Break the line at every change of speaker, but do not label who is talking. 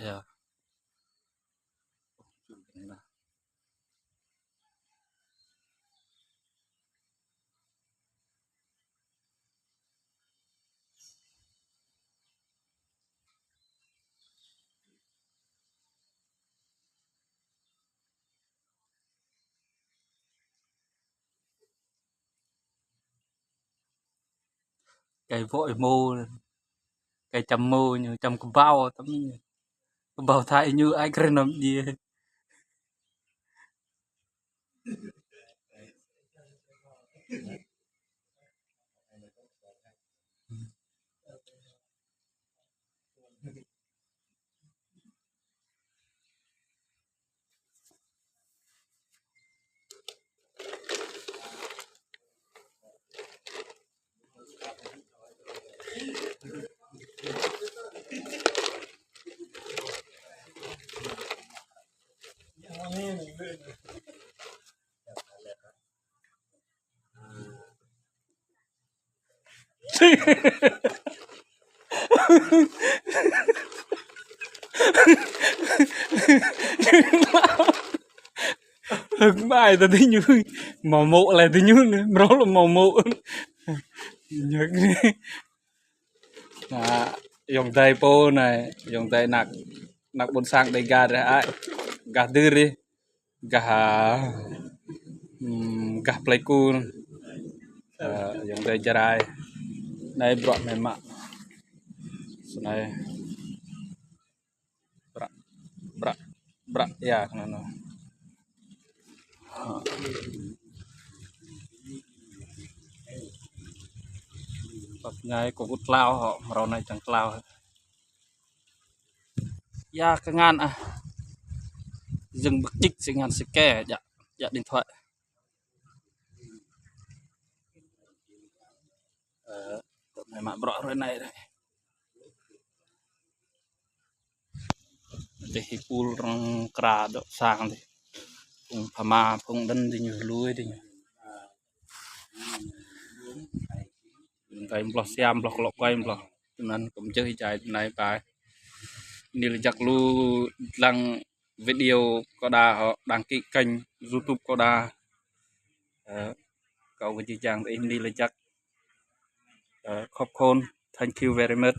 Yeah. Cây vội mô, cây chăm mô như chăm cái bao thái như ai cái nằm gì. Hưng bài ta thấy như màu mộ lại thấy như nó là màu mộ nhớ à, dùng tay po này dùng tay nặng nặng bốn sang đây gà ra ai gà tư đi gà gà pleiku dùng tay jarai này bọt này mạ này brak brak brak ya nó ngày của vút lao họ rau này chẳng lao ya cái ngàn à dừng bực chích sẽ ngàn sẽ kè dạ dạ điện thoại này mà bọt rồi này đấy để pool rong kra độ sang thì cùng phama cùng đân thì nhiều lúi thì cái block xem block lọc quay block nên cũng chơi chạy này phải như là giặc lu đăng video có đa họ đăng ký kênh YouTube có đa cậu với chị chàng thì đi là chắc khóc khôn thank you very much